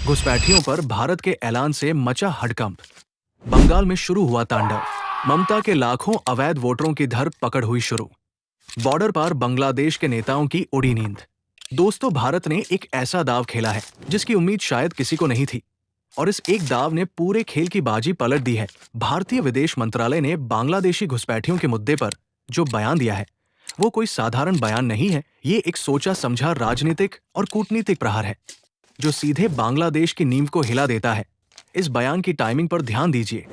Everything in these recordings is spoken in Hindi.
घुसपैठियों पर भारत के ऐलान से मचा हड़कंप। बंगाल में शुरू हुआ तांडव। ममता के लाखों अवैध वोटरों की धर पकड़ हुई शुरू। बॉर्डर पार बांग्लादेश के नेताओं की उड़ी नींद। दोस्तों, भारत ने एक ऐसा दाव खेला है जिसकी उम्मीद शायद किसी को नहीं थी, और इस एक दाव ने पूरे खेल की बाजी पलट दी है। भारतीय विदेश मंत्रालय ने बांग्लादेशी घुसपैठियों के मुद्दे पर जो बयान दिया है, वो कोई साधारण बयान नहीं है। ये एक सोचा समझा राजनीतिक और कूटनीतिक प्रहार है जो सीधे बांग्लादेश की नींव को हिला देता है। इस बयान की टाइमिंग पर ध्यान दीजिए,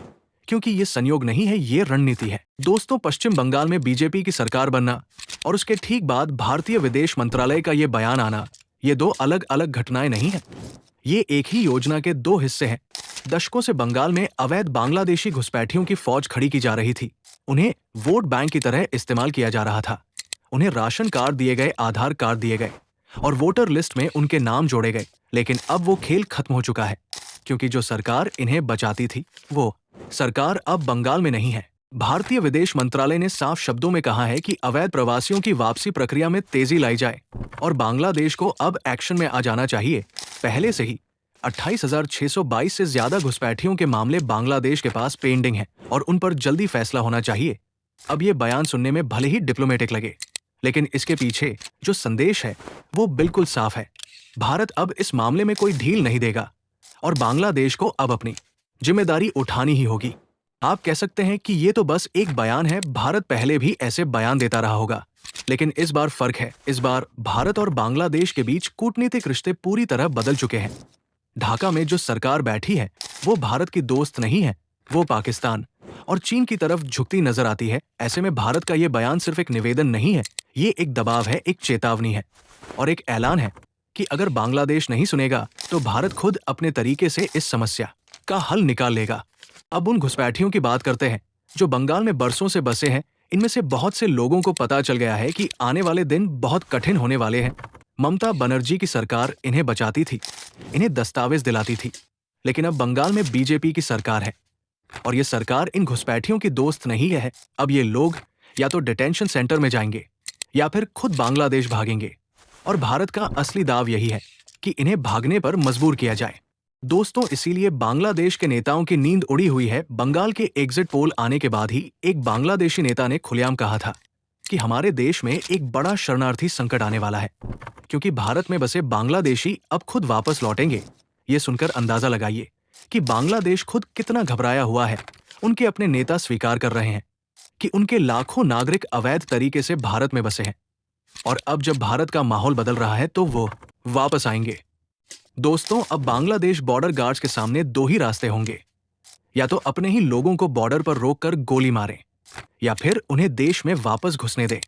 क्योंकि ये संयोग नहीं है, ये रणनीति है। दोस्तों, पश्चिम बंगाल में बीजेपी की सरकार बनना और उसके ठीक बाद भारतीय विदेश मंत्रालय का ये बयान आना, ये दो अलग अलग घटनाएं नहीं है। ये एक ही योजना के दो हिस्से हैं। दशकों से बंगाल में अवैध बांग्लादेशी घुसपैठियों की फौज खड़ी की जा रही थी। उन्हें वोट बैंक की तरह इस्तेमाल किया जा रहा था। उन्हें राशन कार्ड दिए गए, आधार कार्ड दिए गए और वोटर लिस्ट में उनके नाम जोड़े गए। लेकिन अब वो खेल खत्म हो चुका है, क्योंकि जो सरकार इन्हें बचाती थी, वो सरकार अब बंगाल में नहीं है। भारतीय विदेश मंत्रालय ने साफ शब्दों में कहा है कि अवैध प्रवासियों की वापसी प्रक्रिया में तेजी लाई जाए और बांग्लादेश को अब एक्शन में आ जाना चाहिए। पहले से ही 28,622 से ज्यादा घुसपैठियों के मामले बांग्लादेश के पास पेंडिंग हैं और उन पर जल्दी फैसला होना चाहिए। अब ये बयान सुनने में भले ही डिप्लोमेटिक लगे, लेकिन इसके पीछे जो संदेश है वो बिल्कुल साफ है। भारत अब इस मामले में कोई ढील नहीं देगा और बांग्लादेश को अब अपनी जिम्मेदारी उठानी ही होगी। आप कह सकते हैं कि ये तो बस एक बयान है, भारत पहले भी ऐसे बयान देता रहा होगा, लेकिन इस बार फर्क है। इस बार भारत और बांग्लादेश के बीच कूटनीतिक रिश्ते पूरी तरह बदल चुके हैं। ढाका में जो सरकार बैठी है वो भारत की दोस्त नहीं है, वो पाकिस्तान और चीन की तरफ झुकती नजर आती है। ऐसे में भारत का ये बयान सिर्फ एक निवेदन नहीं है, ये एक दबाव है, एक चेतावनी है और एक ऐलान है कि अगर बांग्लादेश नहीं सुनेगा तो भारत खुद अपने तरीके से इस समस्या का हल निकाल लेगा। अब उन घुसपैठियों की बात करते हैं जो बंगाल में बरसों से बसे हैं। इनमें से बहुत से लोगों को पता चल गया है कि आने वाले दिन बहुत कठिन होने वाले हैं। ममता बनर्जी की सरकार इन्हें बचाती थी, इन्हें दस्तावेज दिलाती थी, लेकिन अब बंगाल में बीजेपी की सरकार है और ये सरकार इन घुसपैठियों की दोस्त नहीं है। अब ये लोग या तो डिटेंशन सेंटर में जाएंगे या फिर खुद बांग्लादेश भागेंगे, और भारत का असली दाव यही है कि इन्हें भागने पर मजबूर किया जाए। दोस्तों, इसीलिए बांग्लादेश के नेताओं की नींद उड़ी हुई है। बंगाल के एग्जिट पोल आने के बाद ही एक बांग्लादेशी नेता ने खुलेआम कहा था कि हमारे देश में एक बड़ा शरणार्थी संकट आने वाला है, क्योंकि भारत में बसे बांग्लादेशी अब खुद वापस लौटेंगे। ये सुनकर अंदाजा लगाइए कि बांग्लादेश खुद कितना घबराया हुआ है। उनके अपने नेता स्वीकार कर रहे हैं कि उनके लाखों नागरिक अवैध तरीके से भारत में बसे हैं, और अब जब भारत का माहौल बदल रहा है तो वो वापस आएंगे। दोस्तों, अब बांग्लादेश बॉर्डर गार्ड्स के सामने दो ही रास्ते होंगे, या तो अपने ही लोगों को बॉर्डर पर रोककर गोली मारें या फिर उन्हें देश में वापस घुसने दें।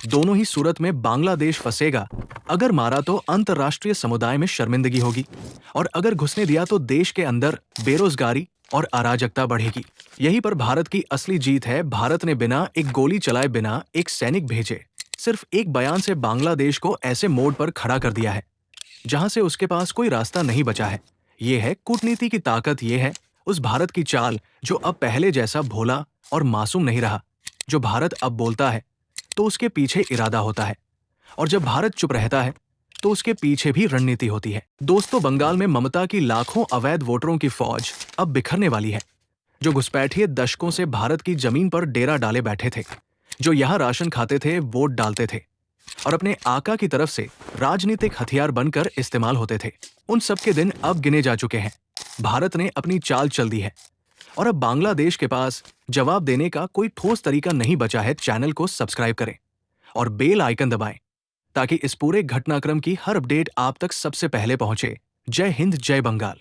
दोनों ही सूरत में बांग्लादेश फंसेगा। अगर मारा तो अंतर्राष्ट्रीय समुदाय में शर्मिंदगी होगी, और अगर घुसने दिया तो देश के अंदर बेरोजगारी और अराजकता बढ़ेगी। यहीं पर भारत की असली जीत है। भारत ने बिना एक गोली चलाए, बिना एक सैनिक भेजे, सिर्फ एक बयान से बांग्लादेश को ऐसे मोड़ पर खड़ा कर दिया है जहां से उसके पास कोई रास्ता नहीं बचा है। ये है कूटनीति की ताकत, ये है उस भारत की चाल जो अब पहले जैसा भोला और मासूम नहीं रहा। जो भारत अब बोलता है तो उसके पीछे इरादा होता है, और जब भारत चुप रहता है तो उसके पीछे भी रणनीति होती है। दोस्तों, बंगाल में ममता की लाखों अवैध वोटरों की फौज अब बिखरने वाली है। जो घुसपैठिए दशकों से भारत की जमीन पर डेरा डाले बैठे थे, जो यहाँ राशन खाते थे, वोट डालते थे और अपने आका की तरफ से राजनीतिक हथियार बनकर इस्तेमाल होते थे, उन सब के दिन अब गिने जा चुके हैं। भारत ने अपनी चाल चल दी है और अब बांग्लादेश के पास जवाब देने का कोई ठोस तरीका नहीं बचा है। चैनल को सब्सक्राइब करें और बेल आइकन दबाएं ताकि इस पूरे घटनाक्रम की हर अपडेट आप तक सबसे पहले पहुंचे। जय हिंद, जय बंगाल।